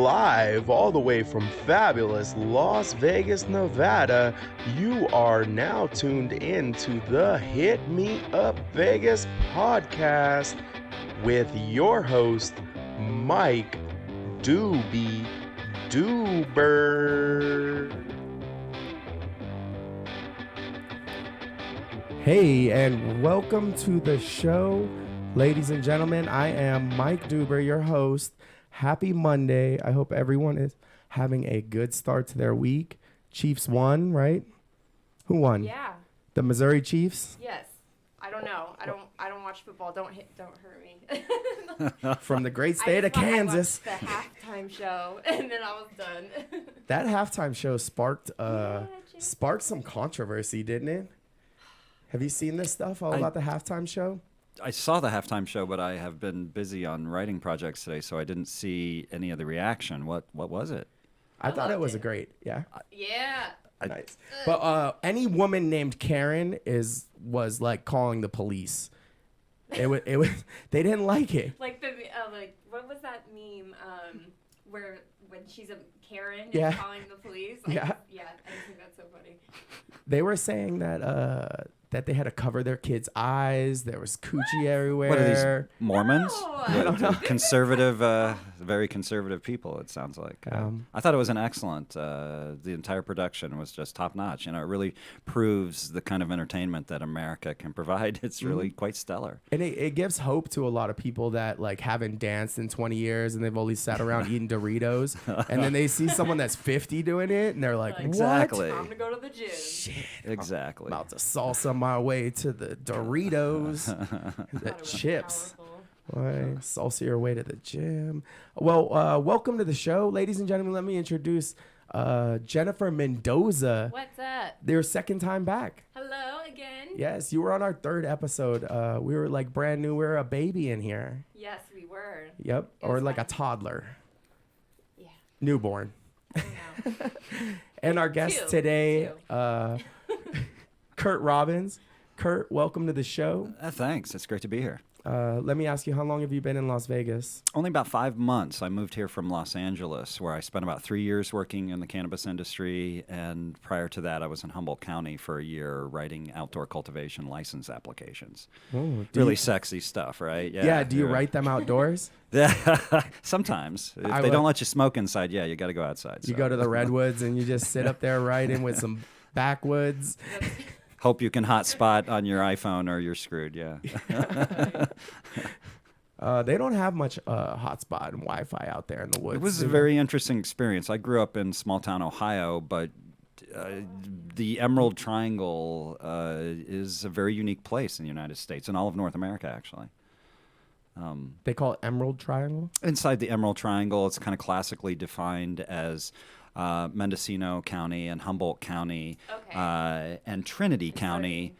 live all the way from fabulous Las Vegas, Nevada. You are now tuned in to the Hit Me Up Vegas podcast with your host, Mike Doobie Doober. Hey, and welcome to the show. Ladies and gentlemen, I am Mike Duber, your host. Happy Monday. I hope everyone is having a good start to their week. Chiefs won, right? Who won? Yeah. The Missouri Chiefs? Yes. I don't know. I don't watch football. Don't hurt me. From the great state of Kansas. I watched the halftime show and then I was done. That halftime show sparked some controversy, didn't it? Have you seen this stuff about the halftime show? I saw the halftime show, but I have been busy on writing projects today, so I didn't see any of the reaction. What was it? I thought it was a great, yeah. Yeah. Nice. But any woman named Karen was like calling the police. It was they didn't like it. Like what was that meme where when she's a Karen Yeah. and calling the police? Like, Yeah. Yeah, I just think that's so funny. They were saying that they had to cover their kids' eyes. There was coochie everywhere. What are these, Mormons? No. I don't know. Conservative, very conservative people, it sounds like. I thought it was an excellent, the entire production was just top-notch. You know, it really proves the kind of entertainment that America can provide. It's really quite stellar. And it gives hope to a lot of people that like haven't danced in 20 years and they've only sat around eating Doritos. And then they see someone that's 50 doing it and they're like, what? Exactly. Time to go to the gym. Shit. Exactly. I'm about to salsa my way to the Doritos, the chips. Why salsa your way to the gym? Well, welcome to the show, ladies and gentlemen. Let me introduce Jennifer Mendoza. What's up? Their second time back. Hello again. Yes, you were on our third episode. We were like brand new. We were a baby in here. Yes, we were. Yep, It or was like fun. a toddler, Yeah. newborn. I don't know. And our guest Two. today, Curt Robbins. Curt, welcome to the show. Thanks. It's great to be here. Let me ask you, how long have you been in Las Vegas? Only about 5 months. I moved here from Los Angeles, where I spent about 3 years working in the cannabis industry. And prior to that, I was in Humboldt County for a year writing outdoor cultivation license applications. Oh, Really sexy stuff, right? Yeah, do you write them outdoors? Sometimes. If I they would- don't let you smoke inside, yeah, you got to go outside. You so. go to the redwoods and you just sit up there writing with some backwoods. Hope you can hotspot on your iPhone or you're screwed, yeah. They don't have much hotspot and Wi-Fi out there in the woods. It was do a they? very interesting experience. I grew up in small town Ohio, but the Emerald Triangle is a very unique place in the United States and all of North America, actually. They call it Emerald Triangle? Inside the Emerald Triangle, it's kind of classically defined as Mendocino County and Humboldt County and Trinity County.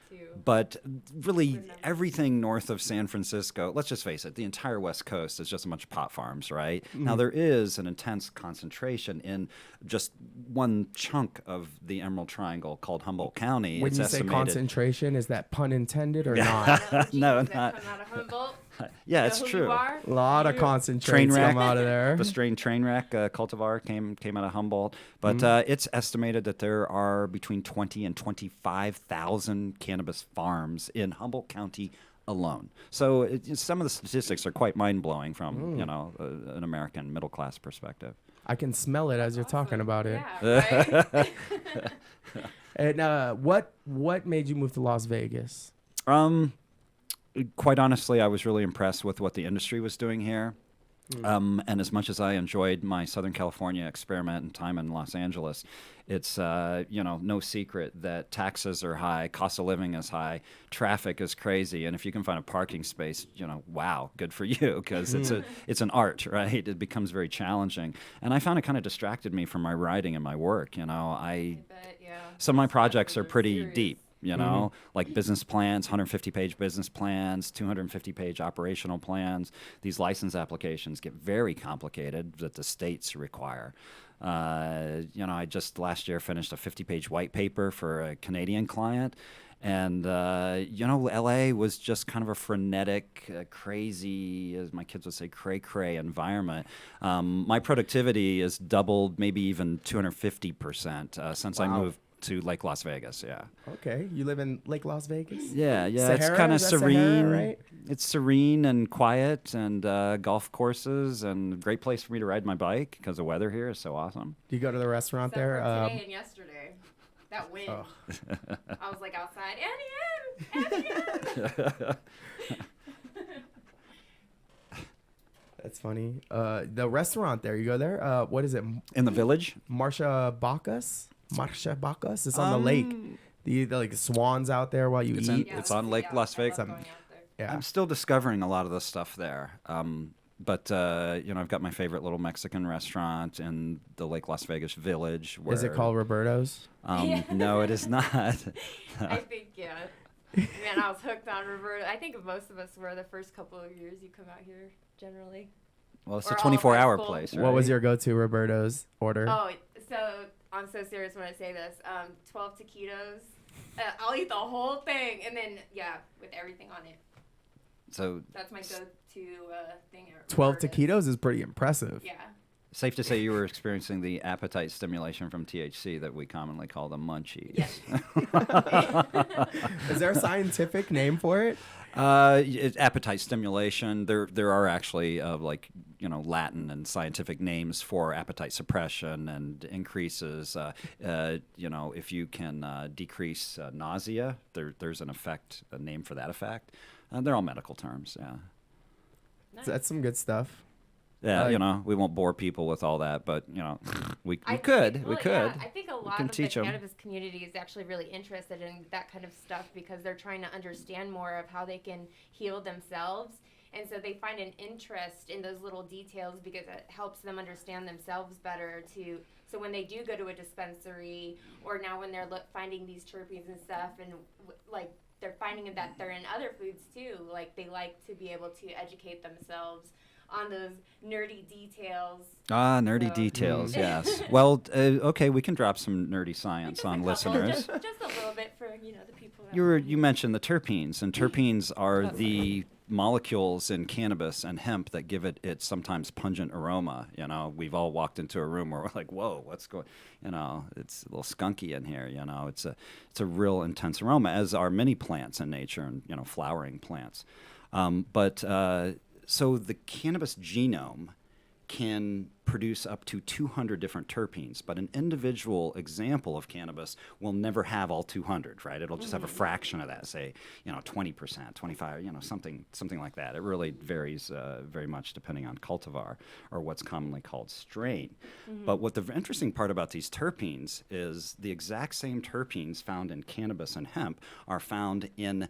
But really, everything north of San Francisco, let's just face it, the entire West Coast is just a bunch of pot farms, right? Now, there is an intense concentration in just one chunk of the Emerald Triangle called Humboldt County. When It's you say estimated. concentration, is that pun intended or not? No, That not. come out of Humboldt. Yeah, You it's know who true. you are? A lot of Train concentrates wreck. come out of there. The strain Trainwreck cultivar came out of Humboldt, but it's estimated that there are between 20 and 25,000 cannabis farms in Humboldt County alone. So some of the statistics are quite mind-blowing from an American middle-class perspective. I can smell it as you're talking about it. Yeah, right? And what made you move to Las Vegas? Quite honestly, I was really impressed with what the industry was doing here. And as much as I enjoyed my Southern California experiment and time in Los Angeles, it's no secret that taxes are high, cost of living is high, traffic is crazy, and if you can find a parking space, wow, good for you, because it's an art, right? It becomes very challenging, and I found it kind of distracted me from my writing and my work. I bet, yeah. Some of my projects Especially are pretty serious. deep. Like business plans, 150-page business plans, 250-page operational plans. These license applications get very complicated that the states require. I just last year finished a 50-page white paper for a Canadian client, And, LA was just kind of a frenetic, crazy, as my kids would say, cray-cray environment. My productivity has doubled, maybe even 250% since I moved to Lake Las Vegas. Yeah. Okay. You live in Lake Las Vegas? Yeah. Sahara? It's kind of Is that serene. Sahara, right? It's serene and quiet, and golf courses, and a great place for me to ride my bike because the weather here is so awesome. Do you go to the restaurant Except there? for today and yesterday. That wind. Oh. I was like outside, Annie. That's funny. The restaurant there, you go there? What is it? In the village? Marsha Bacchus? It's on the lake. The like swans out there while you eat. It's on Lake Las Vegas. Yeah. I'm still discovering a lot of the stuff there. But I've got my favorite little Mexican restaurant in the Lake Las Vegas village. Is it called Roberto's? No, it is not. I think, yeah. Man, I was hooked on Roberto. I think most of us were the first couple of years you come out here, generally. Well, it's Or a all of high 24-hour school. place, right? What was your go-to Roberto's order? Oh, so I'm so serious when I say this. 12 taquitos. I'll eat the whole thing, and then, with everything on it. So That's my go-to thing. 12 Roberto's. taquitos is pretty impressive. Yeah. safe to say you were experiencing the appetite stimulation from THC that we commonly call the munchies. Yes. Is there a scientific name for it? Appetite stimulation. There are actually Latin and scientific names for appetite suppression and increases. If you can decrease nausea, there's a name for that effect. They're all medical terms. Yeah. Nice. That's some good stuff. Yeah, we won't bore people with all that, but we I could. Yeah, I think a lot can of the teach 'em. cannabis community is actually really interested in that kind of stuff because they're trying to understand more of how they can heal themselves. And so they find an interest in those little details because it helps them understand themselves better too. So when they do go to a dispensary or now when they're finding these terpenes and stuff and they're finding that they're in other foods too, like they like to be able to educate themselves on those nerdy details. Nerdy details, yes. Well, okay, we can drop some nerdy science Just a on couple, listeners. Just a little bit for the people. You mentioned the terpenes, and terpenes are the molecules in cannabis and hemp that give it its sometimes pungent aroma. We've all walked into a room where we're like, "Whoa, what's going?" It's a little skunky in here. It's a real intense aroma, as are many plants in nature, and flowering plants. So the cannabis genome can produce up to 200 different terpenes, but an individual example of cannabis will never have all 200, right? It'll just have a fraction of that, say, 20%, 25, something like that. It really varies very much depending on cultivar or what's commonly called strain. Mm-hmm. But what the interesting part about these terpenes is the exact same terpenes found in cannabis and hemp are found in,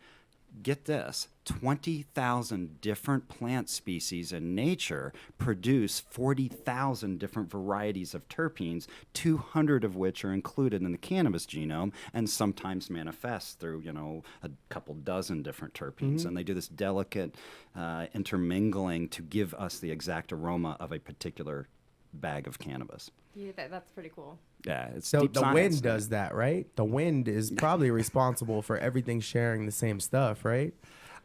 get this, 20,000 different plant species in nature produce 40,000 different varieties of terpenes, 200 of which are included in the cannabis genome and sometimes manifest through, a couple dozen different terpenes. Mm-hmm. And they do this delicate intermingling to give us the exact aroma of a particular bag of cannabis. Yeah, that's pretty cool. Yeah, it's so deep the science, wind does that, right? The wind is probably responsible for everything sharing the same stuff, right?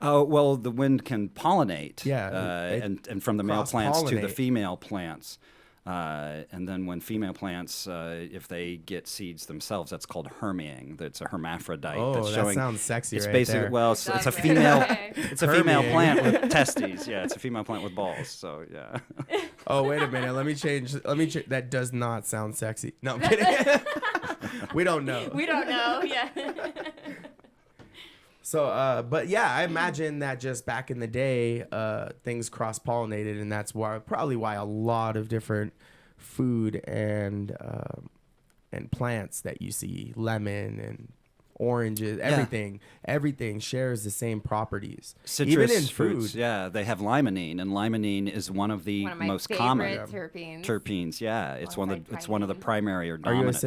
Oh, well, the wind can pollinate. Yeah. And from the male plants to the cross-pollinate. female plants. And then when female plants, if they get seeds themselves, that's called herming. That's a hermaphrodite. Oh, that's that showing, sounds sexy it's right basically, there. well, It it's a does, female. right? It's a female Herming. plant with testes. Yeah, it's a female plant with balls. So yeah. Oh, wait a minute. Let me change. That does not sound sexy. No, I'm kidding. We don't know. We don't know. Yeah. So, but yeah, I imagine that just back in the day, things cross-pollinated, and that's probably why a lot of different food and plants that you see, lemon and oranges, everything shares the same properties. Citrus even in fruits, food. yeah, they have limonene, and limonene is one of the One of my most favorite common terpenes. terpenes. Yeah, it's one of Alongside the pinene. primary or Are you dominant a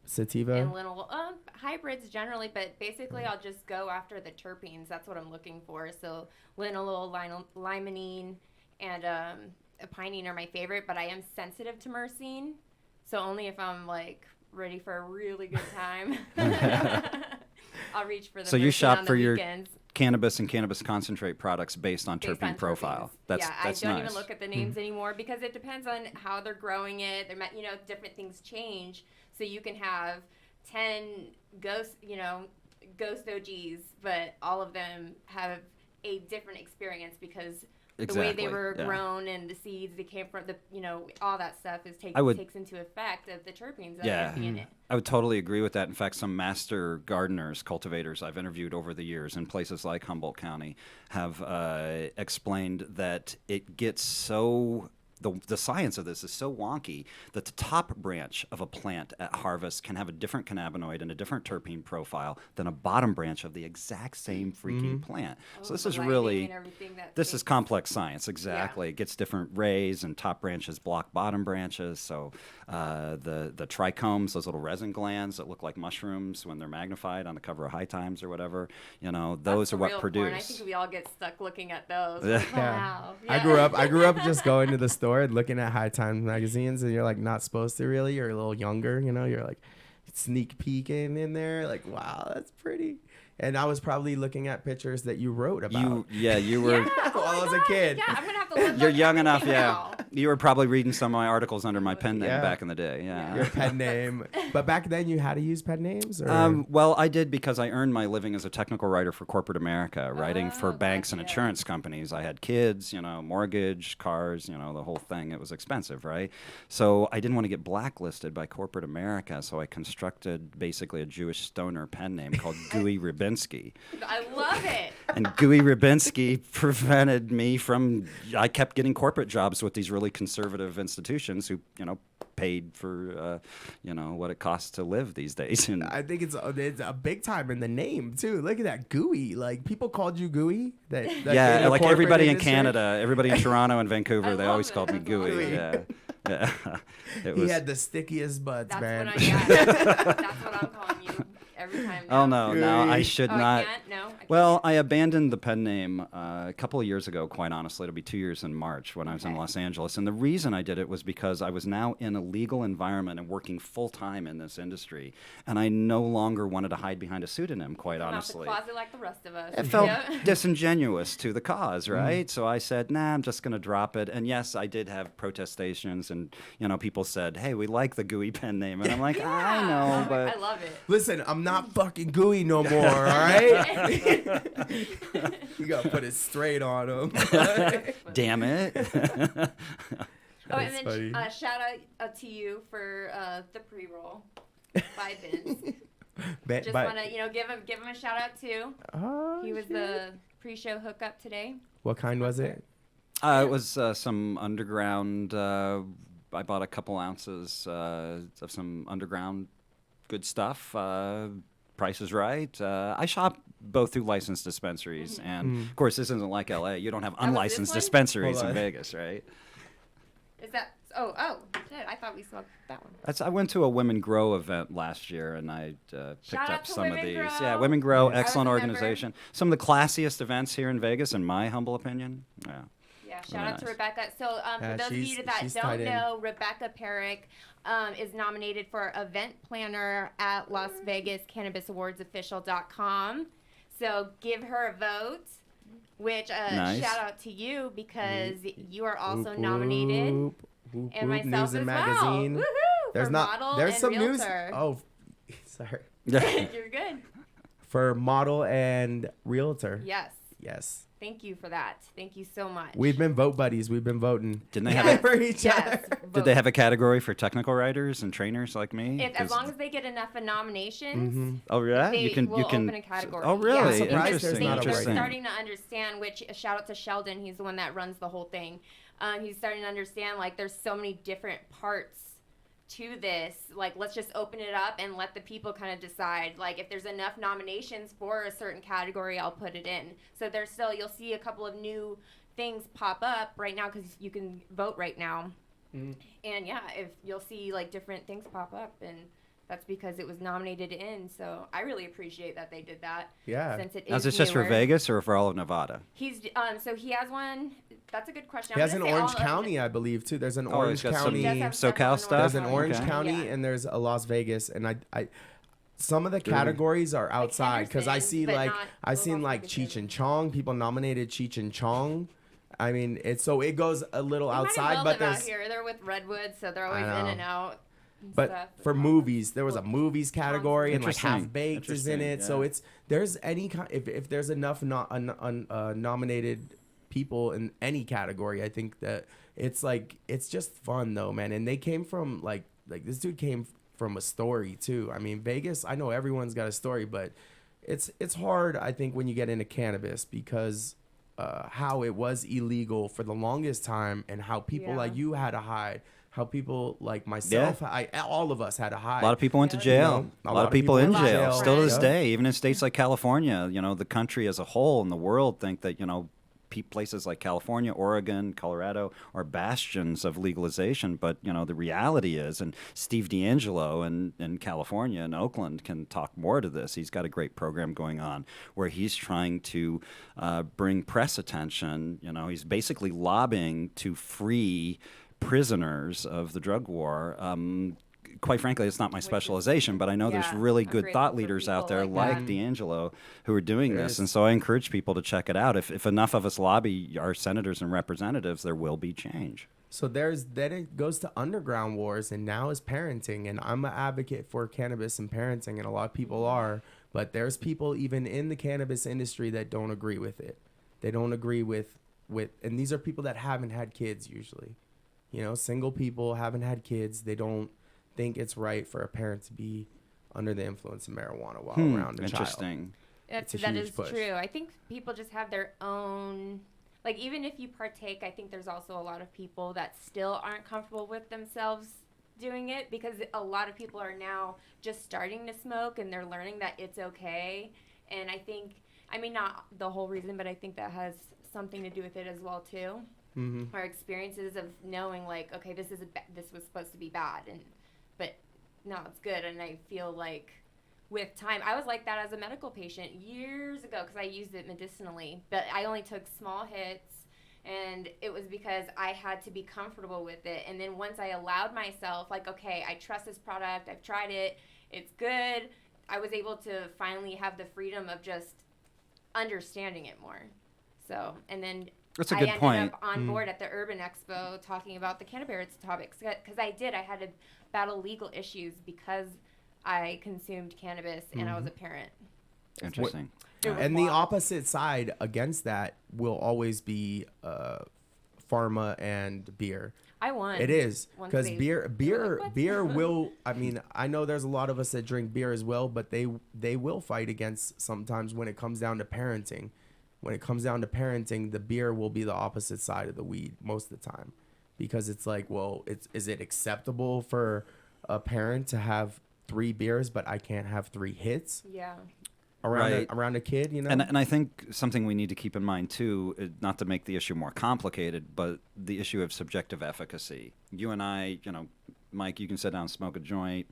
sativa? And little hybrids generally, but basically I'll just go after the terpenes. That's what I'm looking for. So linalool, limonene, and pinene are my favorite, but I am sensitive to myrcene. So only if I'm ready for a really good time, I'll reach for the So you first one shop on the for your weekends. cannabis and cannabis concentrate products based on Based terpene on profile. terpenes. That's I that's don't nice. even look at the names anymore because it depends on how they're growing it. Different things change. So you can have 10 ghost OGs, but all of them have a different experience because the way they were grown and the seeds they came from, all that stuff takes into effect of the terpenes that are in it. I would totally agree with that. In fact, some master gardeners, cultivators I've interviewed over the years in places like Humboldt County have explained that it gets so... The science of this is so wonky that the top branch of a plant at harvest can have a different cannabinoid and a different terpene profile than a bottom branch of the exact same freaking plant. So this is really, this is complex science, exactly. Yeah. It gets different rays and top branches block bottom branches. So the trichomes, those little resin glands that look like mushrooms when they're magnified on the cover of High Times or whatever, those are what produce. I think we all get stuck looking at those. Yeah. Wow. Yeah. I grew up just going to the store and looking at High Times magazines, and you're like not supposed to really. You're a little younger, you're like sneak peeking in there, like, wow, that's pretty. And I was probably looking at pictures that you wrote about. You were. While I was a kid. Yeah, I'm gonna have to look You're up young enough, everything yeah. now. You were probably reading some of my articles under my pen name back in the day, yeah. Your pen name. But back then you had to use pen names? Or? Well, I did because I earned my living as a technical writer for corporate America, writing for banks and insurance companies. I had kids, mortgage, cars, the whole thing. It was expensive, right? So I didn't want to get blacklisted by corporate America, so I constructed basically a Jewish stoner pen name called Gooey Rybinski. I love it. And Gooey Rybinski prevented me from... I kept getting corporate jobs with these really conservative institutions who, paid for, what it costs to live these days. And I think it's a big time in the name, too. Look at that, Gooey. Like, people called you Gooey? Yeah, like everybody in Canada, everybody in Toronto and Vancouver, they always called me Gooey. Yeah. He had the stickiest butts, man. That's what I'm calling you. Every time now. Oh, no, I should not. I can't? No, I can't. Well, I abandoned the pen name a couple of years ago, quite honestly. It'll be 2 years in March when I was in Los Angeles. And the reason I did it was because I was now in a legal environment and working full-time in this industry. And I no longer wanted to hide behind a pseudonym, quite honestly. Off the closet like the rest of us. It felt disingenuous to the cause, right? So I said, I'm just going to drop it. And yes, I did have protestations and, people said, hey, we like the Gooey pen name. And I'm like, I know, but... I love it. Listen, I'm not fucking Gooey no more, all right? You got to put it straight on him. Damn it. And then shout out to you for the pre-roll by Vince. Just want to, give him a shout out too. Oh, he was the pre-show hookup today. What kind was it? It was some underground. I bought a couple ounces of some underground good stuff. Price is right. I shop both through licensed dispensaries, and of course, this isn't like LA. You don't have unlicensed dispensaries in Vegas, right? Is that? Oh, shit! I thought we saw that one. I went to a Women Grow event last year, and I picked up some of these. Grow. Yeah, Women Grow, excellent organization. Some of the classiest events here in Vegas, in my humble opinion. Yeah, shout out to Rebecca. So for those of you that don't know, Rebecca Perrick is nominated for event planner at Las Vegas Cannabis Awards Official.com. So give her a vote, which nice. Shout out to you because you are also nominated. And myself News and as Magazine. Well. Woohoo! There's for not. model There's and some realtor. news. Oh, sorry. You're good. For model and realtor. Yes. Thank you for that. Thank you so much. We've been vote buddies. We've been voting. Didn't they have for each other? Did they have a category for technical writers and trainers like me? As long as they get enough nominations. Oh yeah, you can open a category. Oh really? Yeah. Interesting. They're starting to understand. Which shout out to Sheldon. He's the one that runs the whole thing. He's starting to understand like there's so many different parts to this. Like let's just open it up and let the people kind of decide. Like if there's enough nominations for a certain category, I'll put it in. So you'll see a couple of new things pop up right now because you can vote right now. And if you'll see like different things pop up, and that's because it was nominated in. So I really appreciate that they did that. Yeah. Since it is Now, is this just for Vegas or for all of Nevada? He's so he has one. That's a good question. He has an Orange County, I believe, too. There's an Orange County. SoCal stuff. There's an Orange Okay. County and there's a Las Vegas, and some of the categories are outside because I Henderson's, see but like not I've seen Las like Vegas Cheech is. and Chong. People nominated Cheech and Chong. I mean, it goes a little They outside, might as well but live out there's here. They're with Redwood, so they're always I in know. and out. And but stuff. for Well, movies, there was a well, movies category and like Interesting. Half Baked is in it. Interesting, So yeah. it's there's any kind if there's enough nominated people in any category, I think that it's like it's just fun though, man. And they came from like this dude came from a story too. I mean, Vegas, I know everyone's got a story, but it's hard I think when you get into cannabis because how it was illegal for the longest time and how people Yeah. like you had to hide, how people like myself, all of us had to hide. A lot of people went to Yeah. jail. You know, a lot of people in went to jail. jail. Still to this Right. day, even in states like California, the country as a whole and the world think that, places like California, Oregon, Colorado are bastions of legalization. But, the reality is, and Steve D'Angelo in California and Oakland can talk more to this. He's got a great program going on where he's trying to bring press attention. He's basically lobbying to free prisoners of the drug war. Quite frankly, it's not my specialization, but I know there's yeah, really I'm good grateful thought for leaders out people there like like that. D'Angelo who are doing There this. is. And so I encourage people to check it out. If enough of us lobby our senators and representatives, there will be change. So then it goes to underground wars, and now is parenting. And I'm an advocate for cannabis and parenting, and a lot of people are. But there's people even in the cannabis industry that don't agree with it. They don't agree with, and these are people that haven't had kids usually. Single people haven't had kids. They don't think it's right for a parent to be under the influence of marijuana while around a child. Interesting. It's a That huge is push. true. I think people just have their own, like, even if you partake, I think there's also a lot of people that still aren't comfortable with themselves doing it because a lot of people are now just starting to smoke and they're learning that it's okay. And I think, not the whole reason, but I think that has something to do with it as well, too. Mm-hmm. Our experiences of knowing, like, okay, this was supposed to be bad, but no, it's good. And I feel like with time, I was like that as a medical patient years ago because I used it medicinally, but I only took small hits, and it was because I had to be comfortable with it. And then once I allowed myself, like, okay, I trust this product, I've tried it, it's good, I was able to finally have the freedom of just understanding it more. So, and then That's a I good ended point. up on board at the Urban Expo talking about the cannabis topics because I had to battle legal issues because I consumed cannabis and I was a parent. Interesting. It was And the wild. opposite side against that will always be pharma and beer. I won. It is Once because they- beer What? beer will. I know there's a lot of us that drink beer as well, but they will fight against sometimes when it comes down to parenting. When it comes down to parenting, the beer will be the opposite side of the weed most of the time, because it's like, well, is it acceptable for a parent to have 3 beers, but I can't have 3 hits Yeah. around Right. around a kid, And I think something we need to keep in mind too, not to make the issue more complicated, but the issue of subjective efficacy. You and I, Mike, you can sit down and smoke a joint.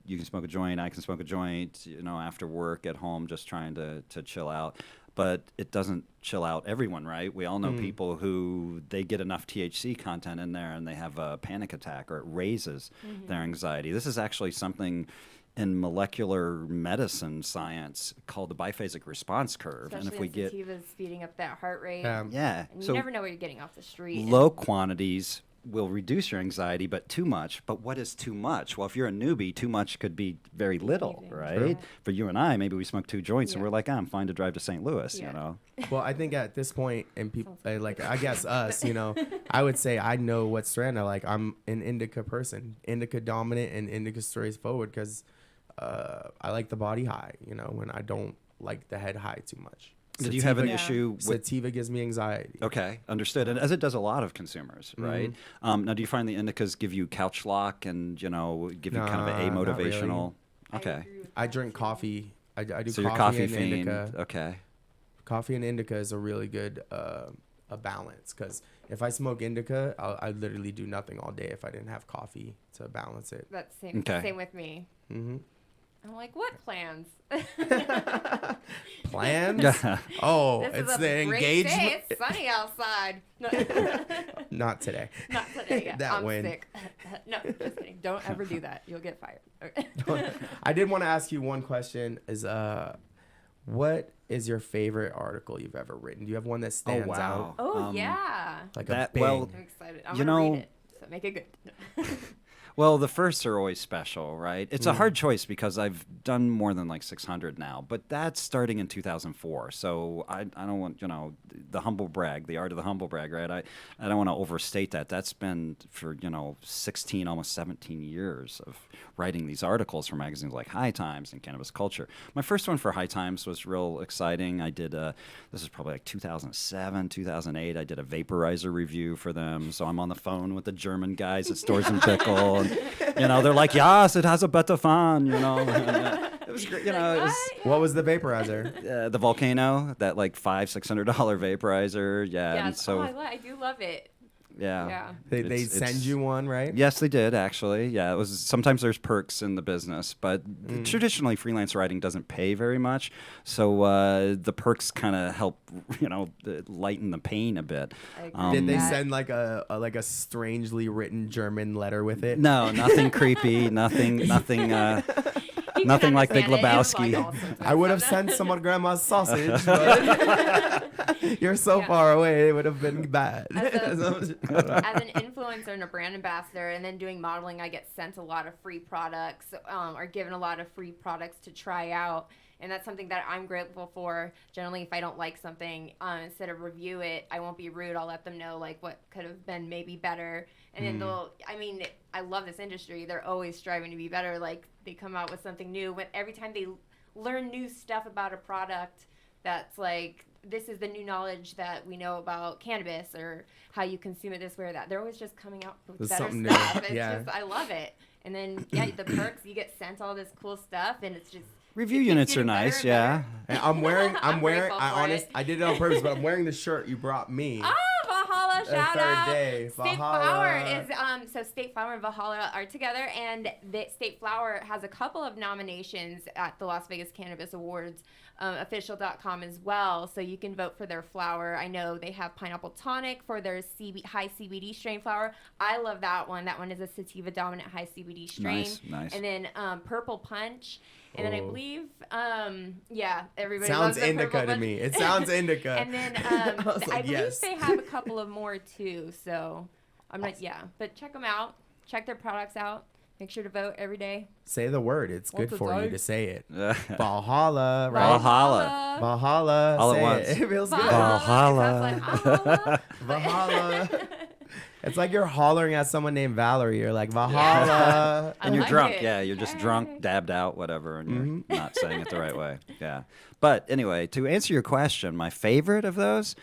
You can smoke a joint. I can smoke a joint. After work at home, just trying to chill out. But it doesn't chill out everyone, right? We all know people who they get enough THC content in there and they have a panic attack, or it raises their anxiety. This is actually something in molecular medicine science called the biphasic response curve. Especially And if we get sativas speeding up that heart rate. yeah, And you so never know what you're getting off the street. low quantities will reduce your anxiety, but too much. But what is too much? Well, if you're a newbie, too much could be very little, Anything, right? sure. For you and I, maybe we smoke 2 joints and Yeah. we're like, I'm fine to drive to St. Louis, Yeah. Well, I think at this point, and people like, I guess us, I would say I know what strand I like. I'm an indica person, indica dominant and indica straightforward, because I like the body high, when I don't like the head high too much. Did you have an Yeah. issue with? Sativa gives me anxiety. Okay, understood. And as it does a lot of consumers, right? Now, do you find the indicas give you couch lock and give you kind of a Nah, not really. motivational? I Okay, agree with I that, drink too. coffee. I do so coffee you're a coffee and fiend. indica. Okay, Coffee and indica is a really good a balance, because if I smoke indica, I literally do nothing all day if I didn't have coffee to balance it. That's same Okay. same with me. Mm-hmm. I'm like, what plans? plans? Oh, This it's is a the great engagement. day. It's sunny outside. Not today. Not today. Yeah. That I'm win. sick. No, just kidding. Don't ever do that. You'll get fired. I did want to ask you one question. What is your favorite article you've ever written? Do you have one that stands out? Oh, yeah. Like That- a big... well, I'm excited. I'm You going to know- read it. So make it good. Well, the firsts are always special, right? It's a hard choice because I've done more than like 600 now, but that's starting in 2004. So I don't want, the humble brag, the art of the humble brag, right? I don't want to overstate that. That's been for, 16, almost 17 years of writing these articles for magazines like High Times and Cannabis Culture. My first one for High Times was real exciting. I did this is probably like 2007, 2008. I did a vaporizer review for them. So I'm on the phone with the German guys at Stores and Pickle. And, they're like, yes, it has a better fan, It was great, What was the vaporizer? the Volcano, that like $500-$600 vaporizer. Yeah. Yeah. And so, I do love it. yeah. Yeah. They It's- send it's- you one, right? Yes, they did actually. Yeah, it was. Sometimes there's perks in the business, but traditionally freelance writing doesn't pay very much. So the perks kind of help, lighten the pain a bit. I agree. Did they Yeah. send like a strangely written German letter with it? No, nothing creepy. Nothing. You can Nothing like Big understand it. It was Lebowski. all sorts of I would have stuff. sent some of Grandma's sausage, but you're so Yeah. far away, it would have been bad. As an influencer and a brand ambassador, and then doing modeling, I get sent a lot of free products, or given a lot of free products to try out. And that's something that I'm grateful for. Generally, if I don't like something, instead of review it, I won't be rude. I'll let them know like what could have been maybe better. And then I love this industry. They're always striving to be better. Like they come out with something new. But every time they learn new stuff about a product, that's like, this is the new knowledge that we know about cannabis or how you consume it this way or that. They're always just coming out with There's better something new. stuff. It's Yeah. just, I love it. And then, the perks, you get sent all this cool stuff, and it's just... Review it keeps units are getting better nice, and yeah. better. And I'm wearing, grateful for I did it on purpose, but I'm wearing the shirt you brought me. Oh, Valhalla, shout third out. day, State Valhalla. Flower is, so State Flower and Valhalla are together, and State Flower has a couple of nominations at the Las Vegas Cannabis Awards, official.com as well, so you can vote for their flower. I know they have Pineapple Tonic for their high CBD strain flower. I love that one. That one is a sativa dominant high CBD strain. Nice. And then Purple Punch. And then I Oh. believe, everybody Sounds loves the indica Purple to Punch. me. It sounds indica. And then I was I like, believe yes. they have a couple of more too. So I'm not, but check them out. Check their products out. Make sure to vote every day. Say the word. It's What's good the for you day? to say it. Valhalla. Valhalla, right? Valhalla. Valhalla. All at say once. It feels good. Valhalla. Valhalla. Valhalla. It's like you're hollering at someone named Valerie. You're like, Valhalla. I And you're like drunk, it. yeah. You're just Hey. drunk, dabbed out, whatever, and you're not saying it the right way. Yeah. But anyway, to answer your question, my favorite of those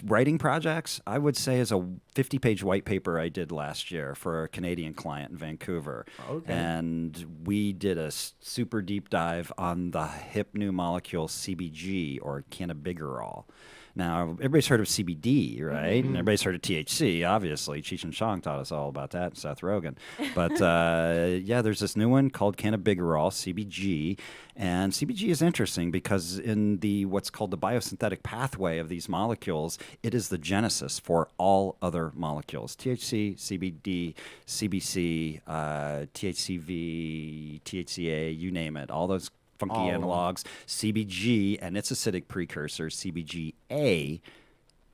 writing projects, I would say is a 50-page white paper I did last year for a Canadian client in Vancouver. Okay. And we did a super deep dive on the hip new molecule CBG, or cannabigerol. Now, everybody's heard of CBD, right? And everybody's heard of THC, obviously. Cheech and Chong taught us all about that, Seth Rogen. But, there's this new one called cannabigerol, CBG. And CBG is interesting because in what's called the biosynthetic pathway of these molecules, it is the genesis for all other molecules. THC, CBD, CBC, THCV, THCA, you name it, all those funky All of them. analogs, CBG and its acidic precursor, CBGA.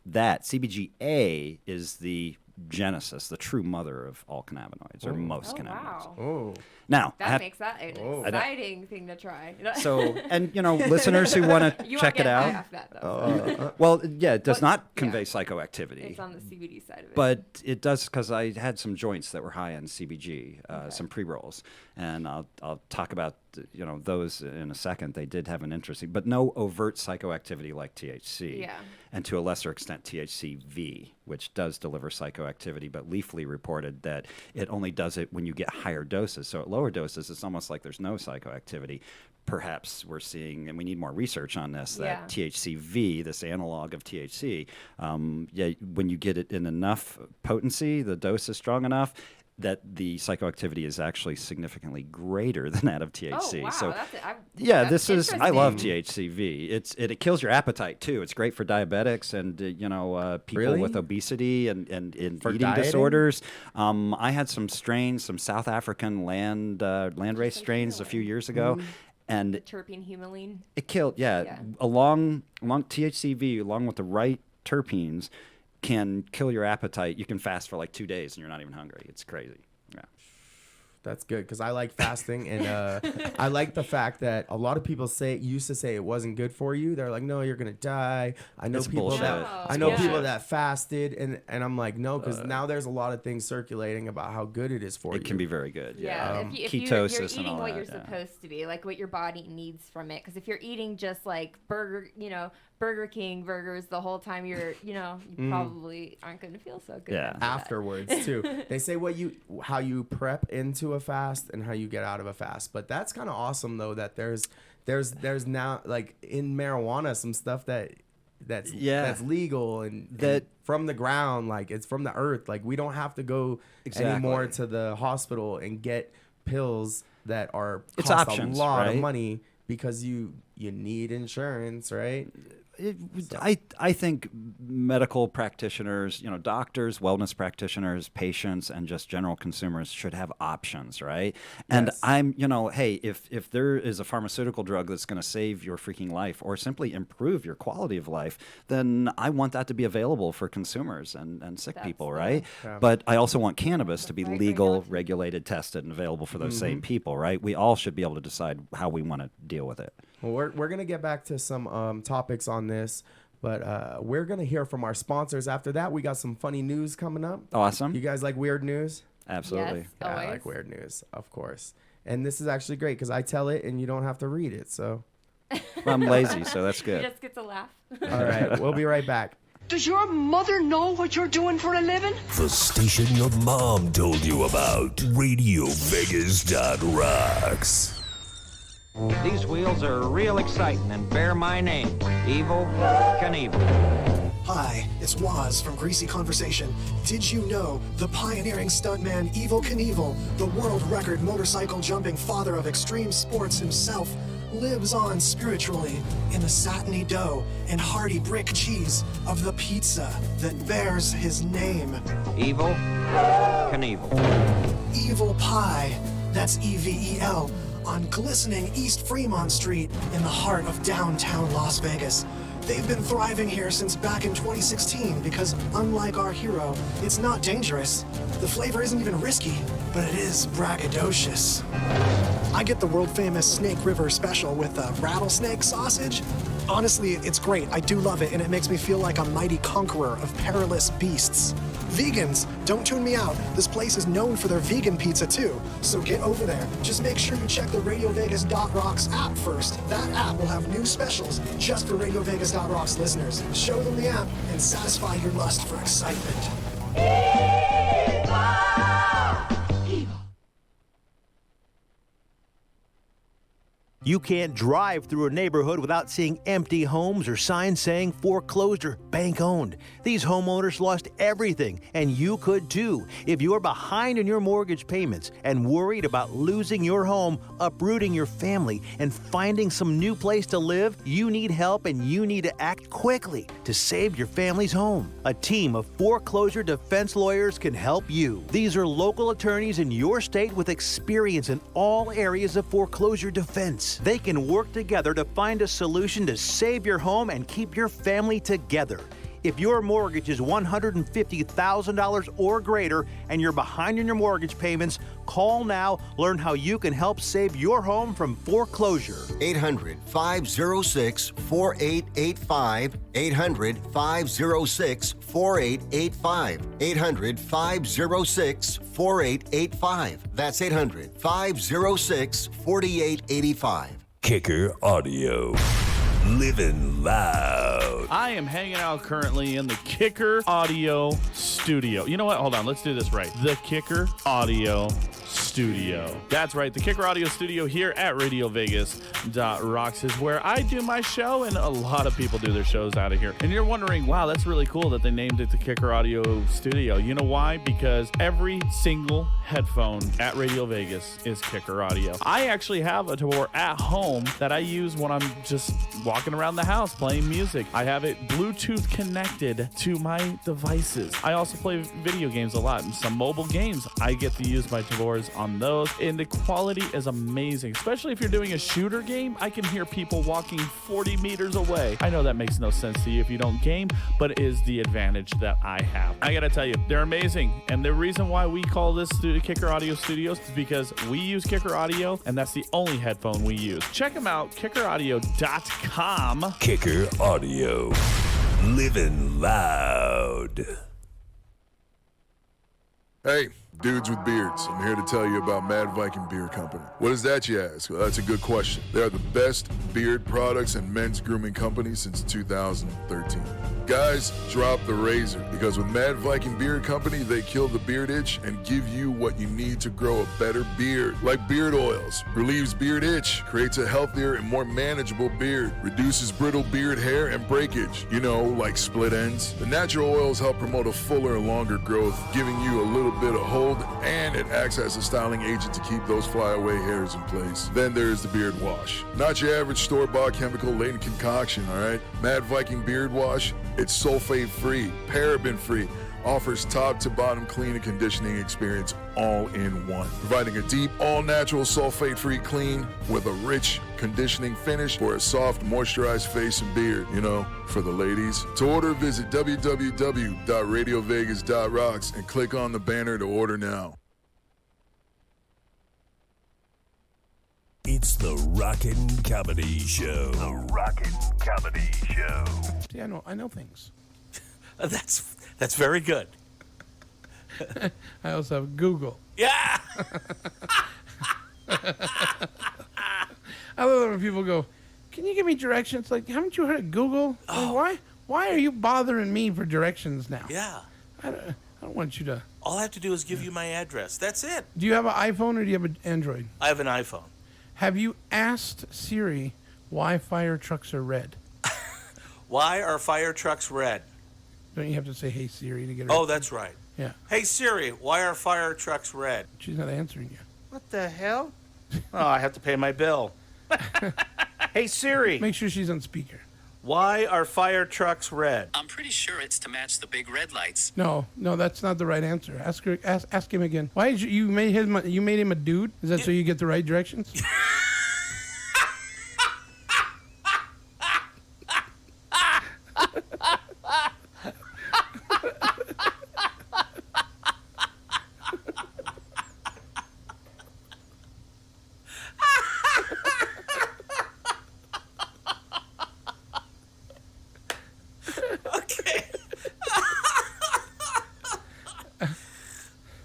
That CBGA is the genesis, the true mother of all cannabinoids, or most Oh, cannabinoids. wow. Oh. Now, I That have- makes that an Oh. exciting thing to try. so, and listeners who want to You check won't it get high out. off that, though. Well, yeah, it does Well, not convey yeah. psychoactivity. It's on the CBD side of it. But it does, because I had some joints that were high on CBG, some pre-rolls, and I'll talk about those in a second. They did have an interesting, but no overt psychoactivity like THC, Yeah. and to a lesser extent THCV, which does deliver psychoactivity. But Leafly reported that it only does it when you get higher doses. So at lower doses, it's almost like there's no psychoactivity. Perhaps we're seeing, and we need more research on this, that Yeah. THCV, this analog of THC, when you get it in enough potency, the dose is strong enough, that the psychoactivity is actually significantly greater than that of THC. Oh, wow. So, That's I love interesting. THCV. It kills your appetite too. It's great for diabetics and people Really? with obesity and For eating dieting? disorders. I had some strains, some South African landrace strains a few years ago. And Terpene humulene. it killed, along THCV, along with the right terpenes, can kill your appetite. You can fast for like 2 days and you're not even hungry. It's crazy. Yeah. That's good because I like fasting, and I like the fact that a lot of people used to say it wasn't good for you. They're like, no, you're gonna die. I know It's people bullshit. people that fasted, and I'm like, no, because now there's a lot of things circulating about how good it is for you. It can be very good. Yeah, if you're ketosis and eating all what that. you're supposed to be, like what your body needs from it. Because if you're eating just like Burger King burgers the whole time, you probably aren't going to feel so good. Yeah. Afterwards too. They say how you prep into a fast and how you get out of a fast. But that's kind of awesome though that there's now like in marijuana some stuff that's legal and from the ground, like it's from the earth. Like we don't have to go anymore to the hospital and get pills that cost options, a lot right? of money because you need insurance, right? I think medical practitioners, doctors, wellness practitioners, patients, and just general consumers should have options, right? And Yes. I'm, hey, if there is a pharmaceutical drug that's going to save your freaking life or simply improve your quality of life, then I want that to be available for consumers and sick people, right? Yeah. But I also want cannabis to be Right, legal, regulation. regulated, tested, and available for those same people, right? We all should be able to decide how we want to deal with it. Well, we're going to get back to some topics on this, but we're going to hear from our sponsors. After that, we got some funny news coming up. Awesome. You guys like weird news? Absolutely. Yes, Yeah, I always. like weird news, of course. And this is actually great because I tell it and you don't have to read it. So, I'm lazy, so that's You good. just get to laugh. all right, we'll be right back. Does your mother know what you're doing for a living? The station your mom told you about. Radio Vegas.rocks. These wheels are real exciting and bear my name, Evil Knievel. Hi, it's Waz from Greasy Conversation. Did you know the pioneering stuntman Evil Knievel, the world record motorcycle jumping father of extreme sports himself, lives on spiritually in the satiny dough and hearty brick cheese of the pizza that bears his name? Evil Knievel. Evil Pie, that's EVEL, on glistening East Fremont Street in the heart of downtown Las Vegas. They've been thriving here since back in 2016 because, unlike our hero, it's not dangerous. The flavor isn't even risky, but it is braggadocious. I get the world-famous Snake River special with a rattlesnake sausage. Honestly, it's great. I do love it, and it makes me feel like a mighty conqueror of perilous beasts. Vegans, don't tune me out. This place is known for their vegan pizza too. So get over there. Just make sure you check the RadioVegas.rocks app first. That app will have new specials just for RadioVegas.rocks listeners. Show them the app and satisfy your lust for excitement. You can't drive through a neighborhood without seeing empty homes or signs saying foreclosed or bank owned. These homeowners lost everything, and you could too. If you're behind in your mortgage payments and worried about losing your home, uprooting your family, and finding some new place to live, you need help and you need to act quickly to save your family's home. A team of foreclosure defense lawyers can help you. These are local attorneys in your state with experience in all areas of foreclosure defense. They can work together to find a solution to save your home and keep your family together. If your mortgage is $150,000 or greater and you're behind in your mortgage payments, call now. Learn how you can help save your home from foreclosure. 800-506-4885. 800-506-4885. 800-506-4885. That's 800-506-4885. Kicker Audio. Living loud. I am hanging out currently in the Kicker Audio studio. You know what? Hold on. Let's do this right. The Kicker Audio studio. studio. That's right, the Kicker Audio studio here at RadioVegas.rocks is where I do my show, and a lot of people do their shows out of here. And you're wondering, wow, that's really cool that they named it the Kicker Audio studio. You know why? Because every single headphone at Radio Vegas is Kicker Audio. I actually have a tour at home that I use when I'm just walking around the house playing music. I have it Bluetooth connected to my devices. I also play video games a lot, and some mobile games. I get to use my Tavors on those, and the quality is amazing. Especially if you're doing a shooter game, I can hear people walking 40 meters away. I know that makes no sense to you if you don't game, but it is the advantage that I have. I gotta tell you, they're amazing, and the reason why we call this Kicker Audio Studios is because we use Kicker Audio, and that's the only headphone we use. Check them out, kickeraudio.com. Kicker Audio. Living loud. Hey, dudes with beards, I'm here to tell you about Mad Viking Beard Company. What is that, you ask? Well, that's a good question. They are the best beard products and men's grooming company since 2013. Guys, drop the razor, because with Mad Viking Beard Company, they kill the beard itch and give you what you need to grow a better beard. Like beard oils, relieves beard itch, creates a healthier and more manageable beard, reduces brittle beard hair and breakage, like split ends. The natural oils help promote a fuller and longer growth, giving you a little bit of hold, and it acts as a styling agent to keep those flyaway hairs in place. Then there's the beard wash. Not your average store-bought chemical-laden concoction, all right? Mad Viking Beard Wash, it's sulfate-free, paraben-free, offers top-to-bottom clean and conditioning experience all in one, providing a deep, all-natural, sulfate-free clean with a rich conditioning finish for a soft, moisturized face and beard, for the ladies. To order, visit www.radiovegas.rocks and click on the banner to order now. It's the Rockin' Comedy Show. The Rockin' Comedy Show. See, I know things. That's very good. I also have Google. Yeah. I love when people go, "Can you give me directions?" Like, haven't you heard of Google? Oh. Like, why are you bothering me for directions now? Yeah. I don't want you to. All I have to do is give you my address. That's it. Do you have an iPhone or do you have an Android? I have an iPhone. Have you asked Siri why fire trucks are red? Why are fire trucks red? Don't you have to say, "Hey Siri" to get her? Oh, that's right. Yeah. Hey Siri, why are fire trucks red? She's not answering you. What the hell? Oh, I have to pay my bill. Hey Siri. Make sure she's on speaker. Why are fire trucks red? I'm pretty sure it's to match the big red lights. No, that's not the right answer. Ask him again. Why did you made him a dude? Is that so you get the right directions?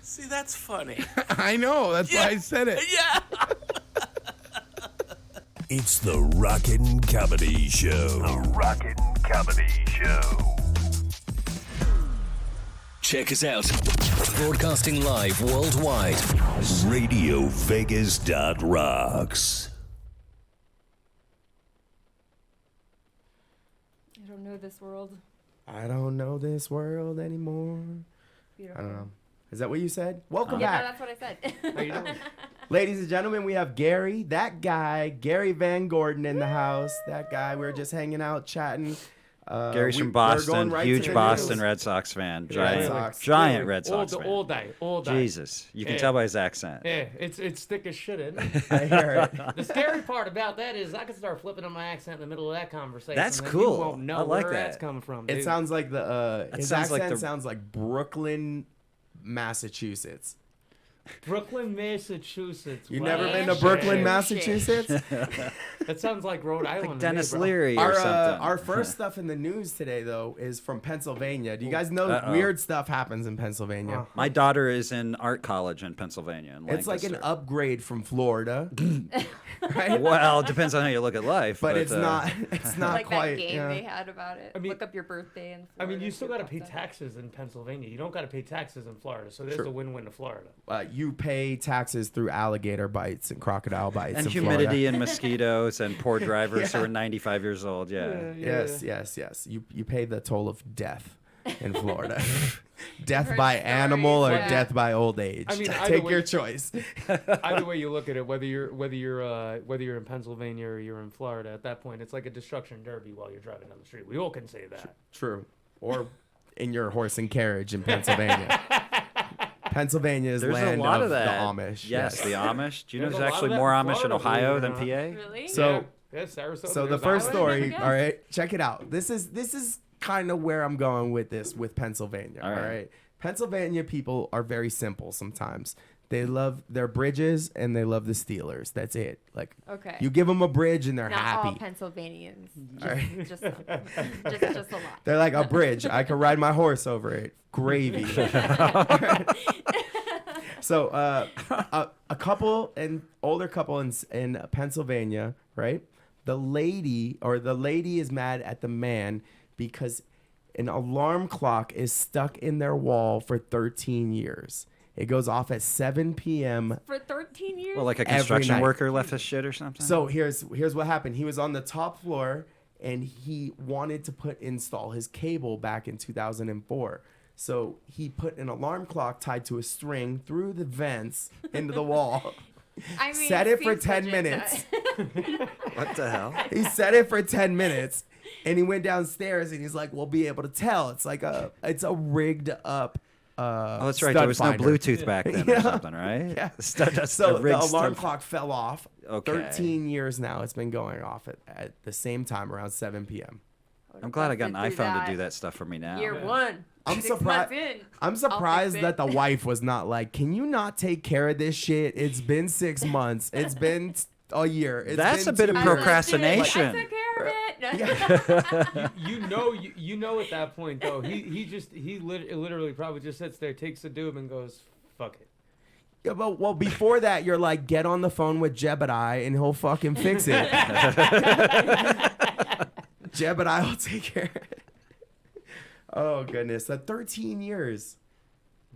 See, that's funny. I know. That's why I said it. Yeah. It's the Rockin' Comedy Show. The Rockin' Comedy Show. Check us out. Broadcasting live worldwide. RadioVegas.rocks. I don't know this world. I don't know this world anymore. Beautiful. I don't know. Is that what you said? Welcome Yeah, back. that's what I said. How you doing? Ladies and gentlemen, we have Gary, that guy, Gary Van Gordon in the house. That guy, we were just hanging out, chatting. Gary's from Boston, huge Boston Red Sox fan, giant Red Sox fan. All day. Jesus, you can tell by his accent. Yeah, it's thick as shit, isn't it? I hear it. The scary part about that is I can start flipping on my accent in the middle of that conversation. That's and cool. You won't know I like where that. that's coming from. It dude. sounds like his accent the- sounds like Brooklyn, Massachusetts. Brooklyn, Massachusetts. You Wow. never been to Brooklyn, Massachusetts? That sounds like Rhode Island. Like Dennis to me, bro. Leary or something. Our first stuff in the news today, though, is from Pennsylvania. Do you guys know weird stuff happens in Pennsylvania? My daughter is in art college in Pennsylvania. In It's like an Lancaster. upgrade from Florida. Right? Well, it depends on how you look at life. But it's not. It's not like quite. that game yeah. they had about it. Look up your birthday and. I mean, you still got to pay taxes in Pennsylvania. You don't got to pay taxes in Florida, so there's a win-win to Florida. you pay taxes through alligator bites and crocodile bites And in humidity Florida. and mosquitoes and poor drivers who are 95 years old. Yeah. Yes. You pay the toll of death in Florida. Death by animal or death by old age. I mean, take your choice. Either way you look at it, whether you're in Pennsylvania or you're in Florida, at that point it's like a destruction derby while you're driving down the street. We all can say that. True. Or in your horse and carriage in Pennsylvania. Pennsylvania is There's land a lot of of that. the Amish. Yes, the Amish. Do you know There's there's a lot actually of that more in Amish in Florida, Ohio than believe it or PA? Really? So, Yeah, Sarasota, so the there's first Iowa. story, all right, check it out. This is kind of where I'm going with this with Pennsylvania. All right. Pennsylvania people are very simple sometimes. They love their bridges and they love the Steelers. That's it. Like, Okay. you give them a bridge and they're Not happy. all Pennsylvanians. All right. Just a lot. They're like, a bridge. I can ride my horse over it. Gravy. So a couple, an older couple in Pennsylvania, right? The lady is mad at the man because an alarm clock is stuck in their wall for 13 years. It goes off at 7 p.m. For 13 years? Well, like a construction worker left his shit or something? So here's what happened. He was on the top floor and he wanted to install his cable back in 2004. So he put an alarm clock tied to a string through the vents into the wall. I mean, set it for seems 10 legit, minutes. What the hell? He set it for 10 minutes and he went downstairs and he's like, we'll be able to tell. It's like it's a rigged up Oh, that's right. stud There was finder. no Bluetooth back then or something, right? Yeah. That's So a the rigged alarm stud- clock fell off. Okay. 13 years now. It's been going off at the same time around 7 p.m. I'm glad I got an do iPhone that. to do that stuff for me now. Year one. I'm 6 surprised. months in, I'm I'll surprised fix that it. the wife was not like, "Can you not take care of this shit? It's been 6 months. It's been a year. It's That's been a bit 2 of years." procrastination. I took care of it. You know at that point though he literally probably just sits there, takes a doob and goes, fuck it. Yeah, but well, before that, you're like, get on the phone with Jebediah and he'll fucking fix it. Jebediah will take care of it. Oh goodness, 13 years.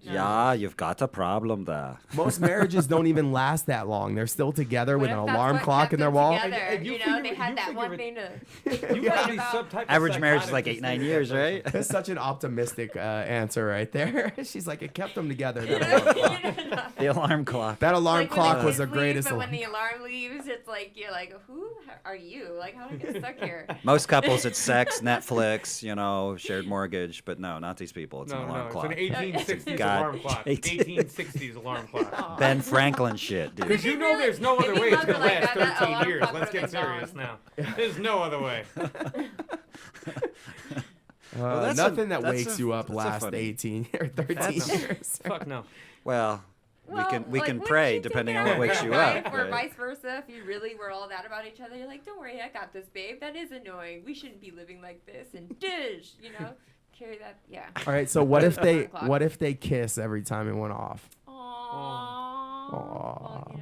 Yeah, you've got a problem there. Most marriages don't even last that long. They're still together with an alarm clock in their wall. Together, you know, they had that one thing to. You gotta be some type of Average marriage is psychotic like to 8-9 stay years, there. right? That's such an optimistic answer right there. She's like, it kept them together. That alarm clock. The alarm clock. That alarm Like when clock the was the kids leave, greatest. But when the alarm leaves, it's like you're like, who are you? Like, how did I get stuck here? Most couples, it's sex, Netflix, shared mortgage, but no, not these people. It's an alarm clock. It's an 1860s God. alarm clock. 1860s alarm clock. Ben Franklin shit, dude. Because you know there's no other if way you it's going to look like last that 13 alarm years. clock Let's get would've been serious gone. now. There's no other way. Nothing that wakes you up that's a last funny- 18 or 13 years. Fuck no. Well, we Well, can like, can wouldn't pray you take depending care on what of wakes your you wife, up. or right? vice versa. If you really were all that about each other, you're like, don't worry, I got this, babe. That is annoying. We shouldn't be living like this. And dish, carry that. Yeah. All right, so what if Alarm clock. they kiss every time it went off? Aww. Well,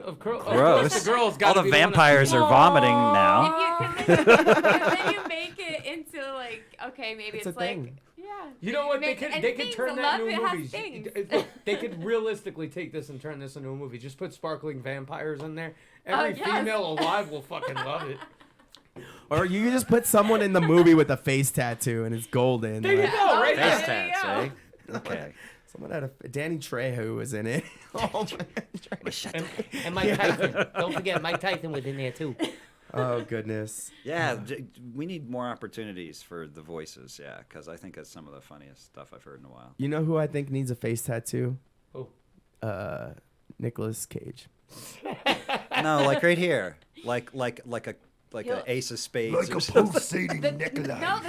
Of course, Gross. the girls All got the vampires are vomiting now. If you make it into like, okay, maybe It's it's a like, thing. yeah. You know what? They Make- could and they could things, turn a that love, into it has movies. things. Look, they could realistically take this and turn this into a movie. Just put sparkling vampires in there. Every yes. female alive will fucking love it. Or you just put someone in the movie with a face tattoo and it's golden. There you like- go, right Face there. tats, eh? Okay. Someone had Danny Trejo was in it. Oh, And Mike Tyson. Don't forget, Mike Tyson was in there too. oh goodness. Yeah, we need more opportunities for the voices, yeah, because I think that's some of the funniest stuff I've heard in a while. You know who I think needs a face tattoo? Who? Nicolas Cage. No, like right here, like an ace of spades. Like or a something. pulsating No, Nikolai.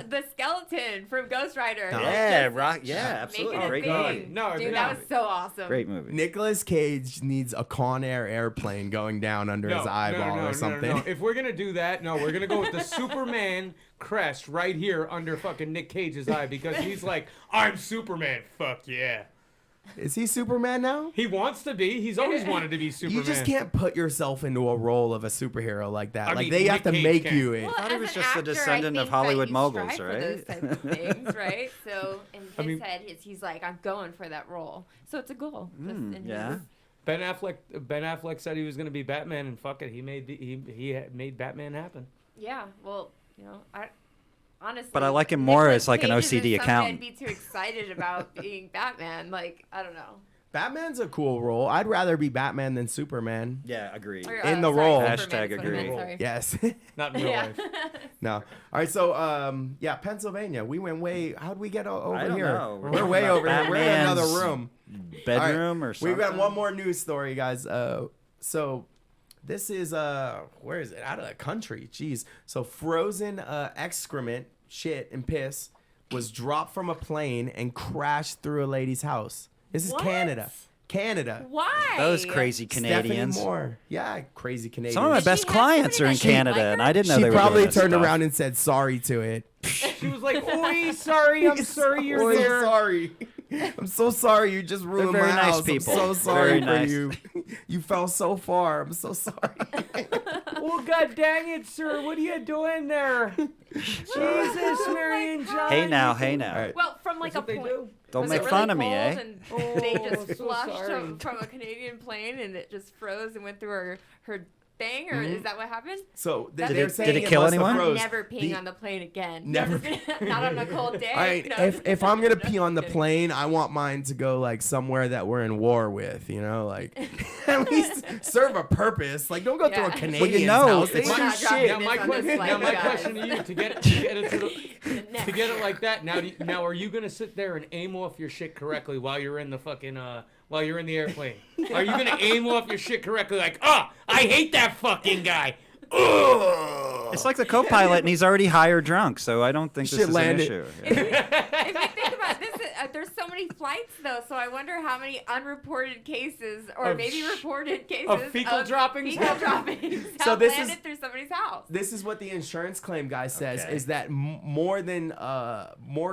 the skeleton from Ghost Rider. Yeah, Just rock. Yeah, absolutely. Make it a Great thing. movie. No, Dude, no. that was so awesome. Great movie. Nicolas Cage needs a Con Air airplane going down under his eyeball or something. No. If we're gonna do that, no, we're gonna go with the Superman crest right here under fucking Nick Cage's eye because he's like, I'm Superman. Fuck yeah. Is he Superman now? He wants to be. He's always wanted to be Superman. You just can't put yourself into a role of a superhero like that. I like mean, they have Nick to Cage make can. you it. Well, I thought he as was an just a actor, descendant I of think Hollywood that you moguls, strive right? For those types of things, right? So in his head, he's like, I'm going for that role. So it's a goal. Yeah. Ben Affleck said he was going to be Batman, and fuck it, he made Batman happen. Yeah. Well, you know, honestly. But I like him more Nicolas as like an Cage isn't OCD somebody accountant. I'd be too excited about being Batman. Like, I don't know. Batman's a cool role. I'd rather be Batman than Superman. Yeah, agreed. Or, In the sorry, role. Superman Hashtag is what I meant, agree. sorry. Yes. Not in real Yeah. life. No. All right. So, yeah, Pennsylvania. We went way. How'd we get over I don't here? know. We're way over here. We're in another Batman's room. bedroom or something. We've got one more news story, guys. So this is where is it? Out of the country. Jeez. So frozen excrement, shit, and piss was dropped from a plane and crashed through a lady's house. This is What? Canada. Why? Those crazy Canadians. Stephanie Moore. Yeah, crazy Canadians. Some of my best clients are in Canada, and I didn't know She they were probably doing this turned stuff. around and said sorry to it. She was like, "Oi, sorry, I'm sorry you're I'm so there." sorry. I'm so sorry you just ruined very my nice house. people. I'm so sorry Very nice. for you. You fell so far. I'm so sorry. Oh, god dang it, sir! What are you doing there? Jesus, Mary and John. Hey now, hey All now. right. Well, from like That's a what they point. do. Don't Was make it fun really of me, cold eh? And they just so flushed sorry. from a Canadian plane and it just froze and went through her thing, or is that what happened? So That's they're it- saying did it kill must have anyone? froze. Never peeing The- on the plane again. Never. Not on a cold day. All right, No. if I'm gonna pee on the plane, I want mine to go like somewhere that we're in war with, you know, like at least serve a purpose. Like don't go through a Yeah. Canadian's Well, you know, house. They it's- do We're not dropping shit. Now this my on question, this flight, my guys. question to you to get it to get it like that. Now are you gonna sit there and aim off your shit correctly while you're in the fucking while you're in the airplane? Are you gonna aim off your shit correctly? Like, I hate that fucking guy. It's like the co-pilot, and he's already high or drunk, so I don't think this Shit is landed. an issue. If you think about this, there's so many flights though, so I wonder how many unreported cases, or Of maybe sh- reported cases of fecal droppings? Fecal droppings So have this landed is- through somebody's house. This is what the insurance claim guy says Okay. is that more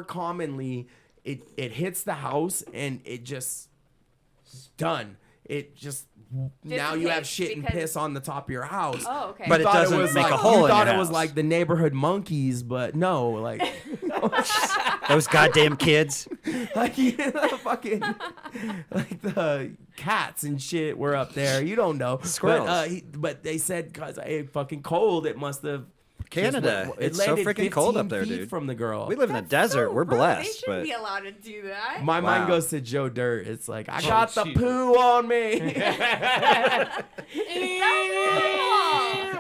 commonly it hits the house and it just done. It just now you have Dissipates shit and because- piss on the top of your house. Oh, okay. But You it thought doesn't was make a like, hole you in thought your it was house. like the neighborhood monkeys, but no, like Those goddamn kids. like you know, fucking like the cats and shit were up there. You don't know. Squirrels. But they said because it fucking cold, it must have. Canada. It It's so landed freaking cold 15 up there, feet dude. From the girl. We live in a desert. So We're rude. They blessed, shouldn't but be allowed to do that. My Wow. mind goes to Joe Dirt. It's like I got the jeez. poo on me.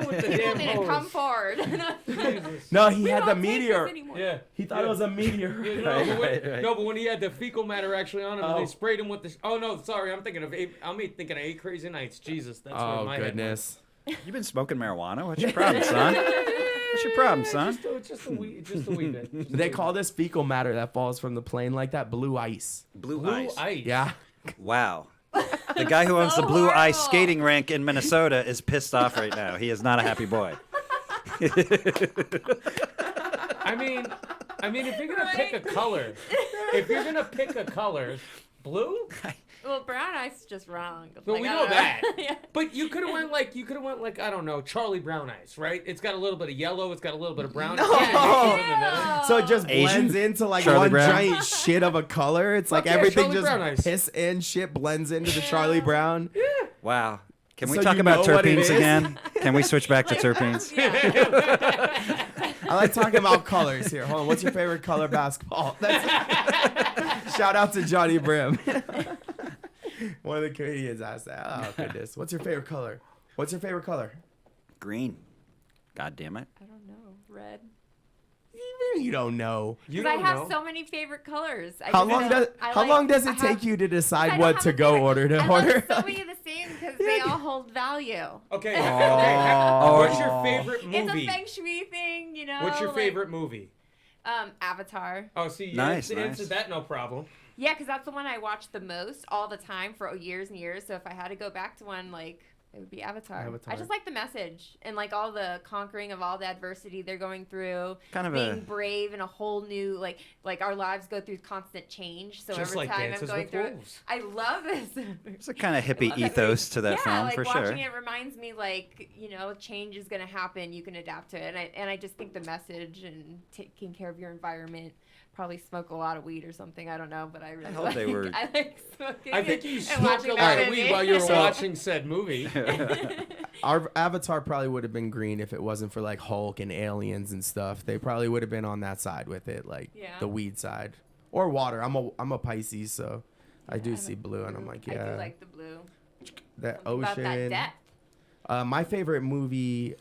With the People damn need to hose. come forward. No, he We had the don't take this meteor. anymore. Yeah. He thought it was a meteor. Yeah, no, but when he had the fecal matter actually on him, and they sprayed him with the. Oh no, sorry, I'm thinking of Eight Crazy Nights. Jesus, that's where Oh my head went. goodness. you've been smoking marijuana. What's your problem, son? What's your problem, son? Just a wee bit. They call this fecal matter that falls from the plane like that blue ice. Blue Blue ice. Yeah. Wow. The guy who owns the Blue Ice skating rink in Minnesota is pissed off right now. He is not a happy boy. I mean, if you're gonna pick a color, blue. Well, brown ice is just wrong. Well, Like, we I know don't that. Yeah. But you could have went like I don't know, Charlie Brown ice, right? It's got a little bit of yellow, it's got a little bit of brown. No. Yeah. So it just Asian? blends into like Charlie one Brown? giant shit of a color. It's like Fuck yeah, everything Charlie Brown just ice. piss and shit blends into the Charlie Brown. Wow. Can we So talk you about know what it terpenes is? again? Can we switch back to terpenes? I like talking about colors here. Hold on. What's your favorite color basketball? That's shout out to Johnny Brim. One of the comedians asked that. Oh goodness. What's your favorite color? What's your favorite color? Green. God damn it. I don't know. Red. You don't know. You Because I don't have know. so many favorite colors. How long does it take you to decide what to go order to I order? love so many of the same because they all hold value. Okay. Oh. What's your favorite It's movie? a feng shui thing, you know. What's your like, favorite movie? Avatar. Oh, see, you Nice, answered that no problem. Yeah, because that's the one I watch the most all the time for years and years. So if I had to go back to one, like, It would be Avatar. Avatar. I just like the message and like all the conquering of all the adversity they're going through, Kind of being brave in a whole new like our lives go through constant change. So Just every like time I'm Dances going with through Wolves. it, I love this. It's a kind of hippie ethos to that yeah, film like for watching sure. it reminds me like change is going to happen. You can adapt to it, and I just think the message and taking care of your environment. Probably smoke a lot of weed or something. I don't know, but I really hope they were- I like smoking. I think you and smoked watching a that lot of movie. weed while you were So- watching said movie. Our Avatar probably would have been green if it wasn't for like Hulk and aliens and stuff. They probably would have been on that side with it, like Yeah. the weed side or water. I'm a Pisces, so I do see blue, and I'm like, yeah, I do like the blue. that Something about that ocean. depth. My favorite movie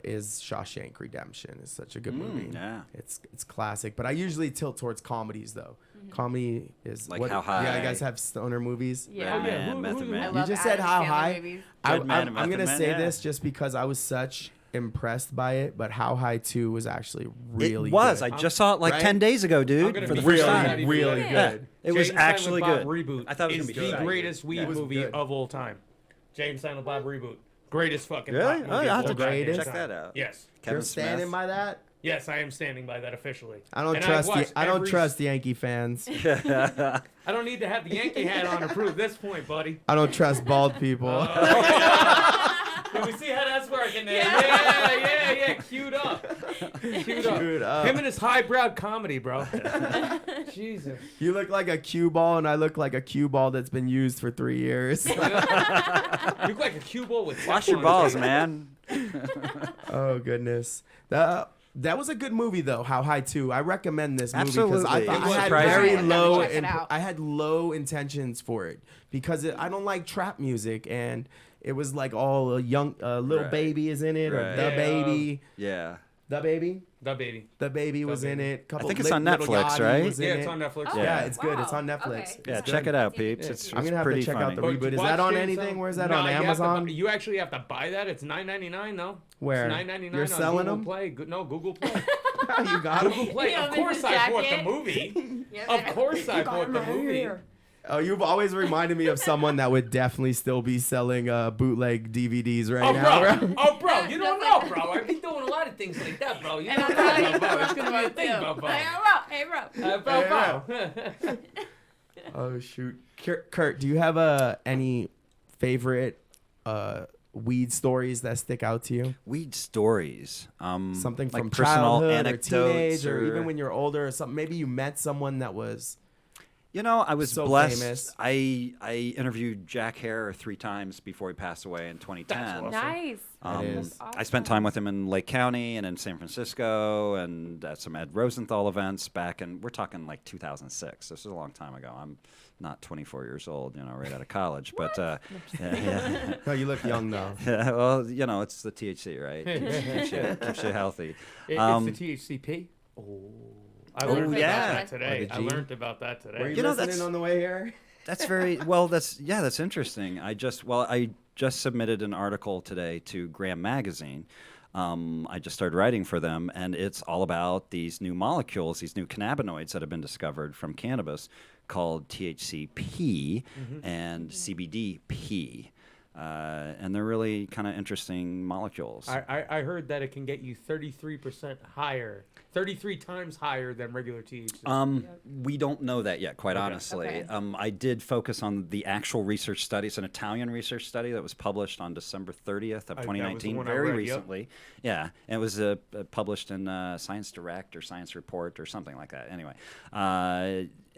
is Shawshank Redemption. It's such a good movie. Yeah. It's classic, but I usually tilt towards comedies though. Comedy is Like How High. Yeah, you guys have stoner movies. Yeah. Oh, yeah. Man, Who- Method who- Man. I You love just said Adam How Sandler High. movies. Good Man and I'm Method gonna Man, say yeah. this just because I was such impressed by it, but How High 2 was actually really It was. good. I just saw it like Right? 10 days ago, I'm dude. gonna For the be first really time. happy really for good. that. It was James actually Silent Bob good. Reboot I thought it was is gonna be the good. greatest weed That was movie good. of all time. James Silent Bob Reboot. Greatest fucking Really? pop movie Oh, of yeah, I'll all have to goddamn check time. that out. Yes. You're Kevin standing Smith. by that? Yes, I am standing by that officially. I don't And trust I've watched I don't every- trust Yankee fans. I don't need to have the Yankee hat on to prove this point, buddy. I don't trust bald people. Can we see how that's working there? Yeah. Queued up. Queued up. Him and his highbrow comedy, bro. Jesus. You look like a cue ball, and I look like a cue ball that's been used for 3 years. You look like a cue ball with Wash your Teflon balls, tape. man. Oh goodness. That was a good movie though. How High 2. I recommend this movie because I Absolutely. thought It I was had surprising. very Check it low out. I had low intentions for it because I don't like trap music, and it was like all a young little Right. baby is in it or Right. the Yeah, baby. Yeah. The baby. The baby. The baby was in Baby. it. Couple I think it's on Little Netflix, Yachty right? was in Yeah, it's it. on Netflix. Oh, Yeah, Yeah. it's good. It's wow. on Netflix. Okay. It's Yeah, good. check it out, Yeah. peeps. It's I'm gonna have to pretty check funny. out the But reboot. Is watch that on James anything? Silent- Where is that No, on you have to Amazon? buy- You actually have to buy that. It's $9.99 though. Where? It's $9.99 You're on selling Google them? Play. No, Google Play. You got Google them? Play. You Of know, course there's a I bought the jacket. movie. Yeah, Of course I bought the movie. Oh, you've always reminded me of someone that would definitely still be selling bootleg DVDs right now. Bro. Oh, bro, you don't know, bro. I've been doing a lot of things like that, bro. You And know I'm telling you, bro. It's gonna be a thing, bro. Hey, bro. Bro. Oh shoot, Curt, do you have any favorite weed stories that stick out to you? Weed stories. Something like from personal childhood or anecdotes teenage, or even when you're older, or something. Maybe you met someone that was. You know, I was So blessed. famous. I interviewed Jack Hare 3 times before he passed away in 2010. That's awesome. Nice. That is. I spent time with him in Lake County and in San Francisco and at some Ed Rosenthal events back in, we're talking like 2006. This is a long time ago. I'm not 24 years old, right out of college. But yeah. No, you look young though. Yeah, well, it's the THC, right? Keeps you healthy. It's the THCP. I learned about yeah. that today. Or the I G. learned about that today. Were you, You know, listening that's- on the way here? That's very well. That's interesting. I just submitted an article today to Graham Magazine. I just started writing for them, and it's all about these new molecules, these new cannabinoids that have been discovered from cannabis, called THCP and CBDP, and they're really kind of interesting molecules. I heard that it can get you 33% higher, 33 times higher than regular THC. We don't know that yet, quite honestly. Okay. I did focus on the actual research study. It's an Italian research study that was published on December 30th of That was the 2019, one I very read, yep. recently. Yeah, and it was published in Science Direct or Science Report or something like that. Anyway,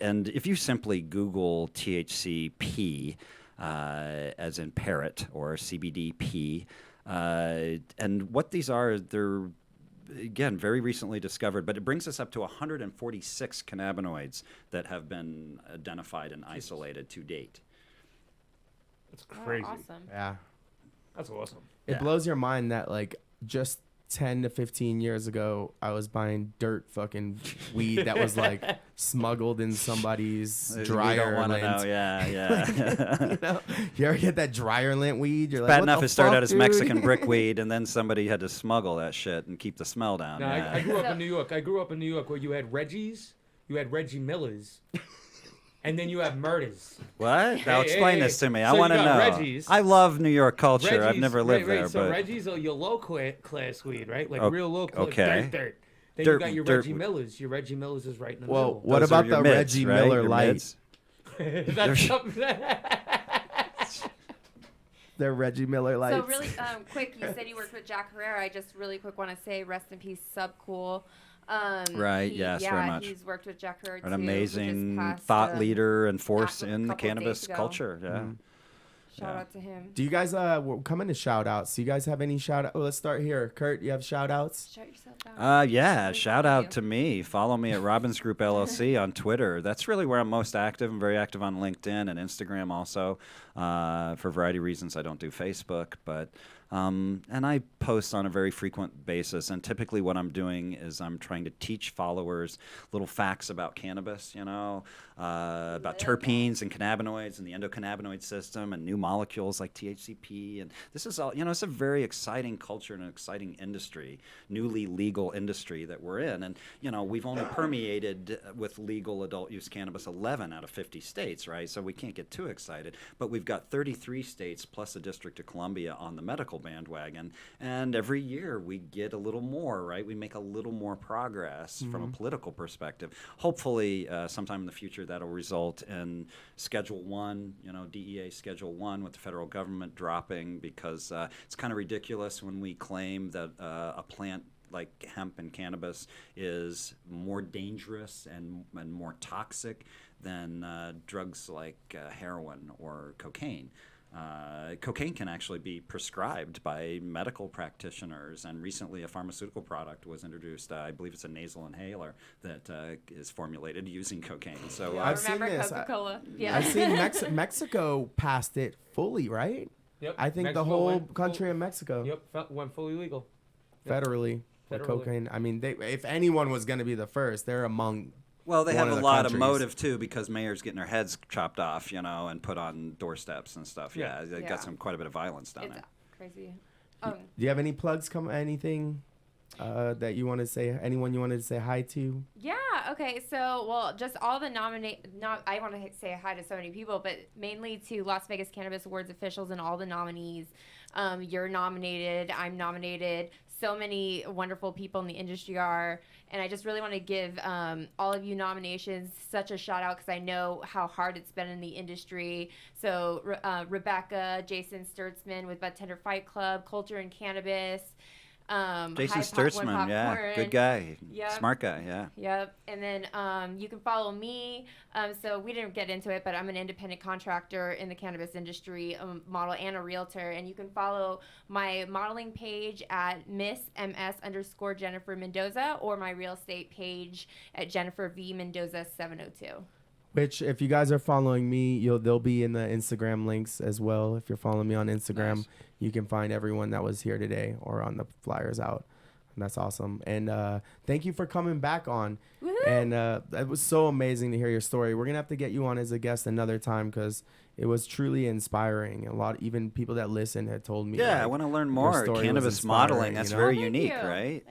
and if you simply Google THCP, as in parrot, or CBDP, and what these are, they're again very recently discovered, but it brings us up to 146 cannabinoids that have been identified and isolated to date. That's crazy. Oh, awesome. Yeah. That's awesome. It blows your mind that like just 10 to 15 years ago, I was buying dirt fucking weed that was like smuggled in somebody's dryer We don't want to lint. know. Yeah. You know? You ever get that dryer lint weed? You're like, Bad what enough the it started fuck, out as dude? Mexican brickweed, and then somebody had to smuggle that shit and keep the smell down. No, yeah. I grew up in New York. I grew up in New York where you had Reggie's, you had Reggie Miller's, and then you have murders. What? Now explain this to me. I So you want to got know. Reggie's. I love New York culture. I've Reggie's- never lived right, there, So but Reggie's are your low class weed, right? Like Oh, real low class. okay. Dirt. Then Dirt- you got your dirt- Reggie Millers. Your Reggie Millers is right in the Well, middle. what Those are about your the mids, Reggie right? Miller Your Light? mids? That's something They're Reggie Miller Lights. So really quick, you said you worked with Jack Herrera. I just really quick want to say rest in peace, Subcool. Right, yes, very much. He's worked with Jack Herrera an too, who just amazing passed, thought leader and force a in the couple days cannabis ago. culture. Yeah. Mm-hmm. Shout out to him. Do you guys we're coming to shout outs? Do you guys have any shout outs? Oh, let's start here. Curt, you have shout outs? Shout yourself out. Yeah, shout out to me. Follow me at Robbins Group LLC on Twitter. That's really where I'm most active. I'm very active on LinkedIn and Instagram also. For a variety of reasons, I don't do Facebook, but and I post on a very frequent basis. And typically, what I'm doing is I'm trying to teach followers little facts about cannabis. About terpenes and cannabinoids and the endocannabinoid system and new molecules like THCP. And this is all. It's a very exciting culture and an exciting industry, newly legal industry that we're in. And we've only permeated with legal adult use cannabis 11 out of 50 states, right? So we can't get too excited. But we've got 33 states plus the District of Columbia on the medical bandwagon, and every year we get a little more, right? We make a little more progress from a political perspective. Hopefully, sometime in the future, that'll result in Schedule 1, DEA Schedule 1 with the federal government dropping, because it's kind of ridiculous when we claim that a plant like hemp and cannabis is more dangerous and more toxic than drugs like heroin or cocaine. Cocaine can actually be prescribed by medical practitioners, and recently a pharmaceutical product was introduced. I believe it's a nasal inhaler that is formulated using cocaine. So I've seen this. Coca-Cola. Yeah. I've seen Mexico passed it fully, right? Yep. I think Mexico the whole went country of Mexico. Yep, went fully legal. Yep. Federally. With Federally. cocaine. I mean, if anyone was going to be the first, they're among. Well, they one have of a the lot countries. of motive too, because mayors getting their heads chopped off, and put on doorsteps and stuff. Yeah, they got quite a bit of violence down there. Crazy. Do you have any plugs? Anything that you want to say? Anyone you wanted to say hi to? Yeah. Okay. So, well, just all the I want to say hi to so many people, but mainly to Las Vegas Cannabis Awards officials and all the nominees. You're nominated. I'm nominated. So many wonderful people in the industry are, and I just really want to give all of you nominations such a shout out, because I know how hard it's been in the industry. So Rebecca, Jason Sturtzman with Bud Tender Fight Club, Culture and Cannabis. Jason Sturtzman, yeah, good guy, Yep. smart guy, yeah. Yep. And then you can follow me. So we didn't get into it, but I'm an independent contractor in the cannabis industry, a model and a realtor. And you can follow my modeling page at Miss_MS Jennifer Mendoza, or my real estate page at Jennifer V Mendoza 702. Which, if you guys are following me, they'll be in the Instagram links as well. If you're following me on Instagram, you can find everyone that was here today or on the flyers out. And that's awesome. And thank you for coming back on. Woo-hoo! And it was so amazing to hear your story. We're gonna have to get you on as a guest another time, because it was truly inspiring. Even people that listen had told me. Yeah, I want to learn more. Cannabis modeling, that's very unique, you. right?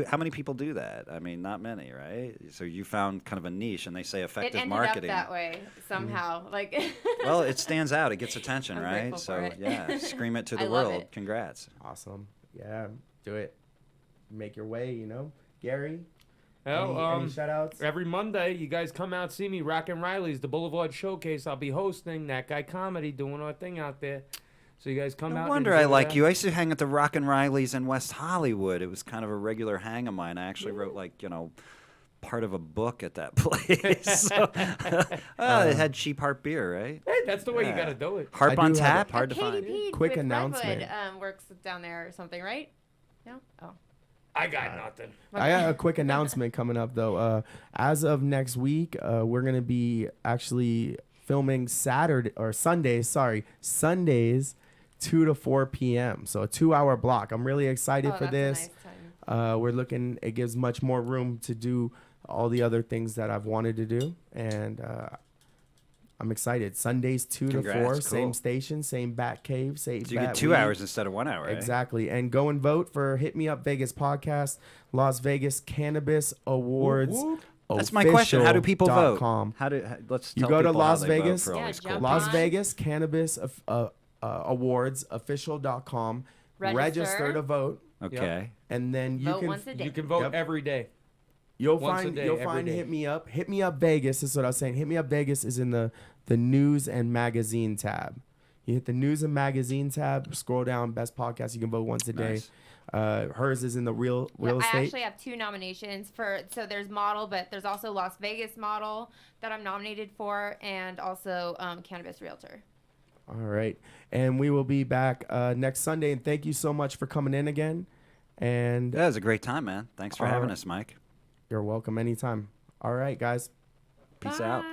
How many people do that? I mean, not many, right? So you found kind of a niche, and they say effective It ended marketing. up that way somehow. Well, it stands out. It gets attention, I'm right? grateful So for it. yeah, scream it to I the love world. it. Congrats. Awesome. Yeah, do it. Make your way, Gary? Well, any shout outs? Every Monday, you guys come out, see me, Rockin' Riley's, the Boulevard Showcase. I'll be hosting That Guy Comedy, doing our thing out there. So you guys come out. No wonder I like you. I used to hang at the Rockin' Riley's in West Hollywood. It was kind of a regular hang of mine. I actually wrote part of a book at that place. So, it had cheap Harp beer, right? Hey, that's the way you got to do it. Harp on tap, hard to find. KDP Quick with announcement. Redwood, works down there or something, right? No? Oh. I got nothing. I got a quick announcement coming up, though. As of next week, we're going to be actually filming Sundays, 2 to 4 p.m. So a 2-hour block. I'm really excited for this. We're looking, it gives much more room to do all the other things that I've wanted to do. And I'm excited. Sundays 2 to 4, Congrats, same cool. station, same Bat Cave, same So you Bat get 2 Weed. hours instead of 1 hour, right? Exactly. And go and vote for Hit Me Up Vegas podcast, Las Vegas Cannabis Awards Whoop, whoop. That's my question. How do people vote? official.com. Let's You tell go to people how Las they vote Vegas, for all these cool Las places. Vegas Cannabis Awards official.com. Register to vote. Okay. And then you Vote can once a day. You can vote Yep. every day. You'll Once a find day, you'll every find day. Hit Me Up. Hit Me Up Vegas is what I was saying. Hit Me Up Vegas is in the news and magazine tab. You hit the news and magazine tab, scroll down, best podcast. You can vote once a day. Nice. Hers is in the real I estate. actually have 2 nominations so there's model, but there's also Las Vegas model that I'm nominated for, and also Cannabis Realtor. All right. And we will be back next Sunday. And thank you so much for coming in again. And That was a great time, man. Thanks for having us, Mike. You're welcome anytime. All right, guys. Peace out.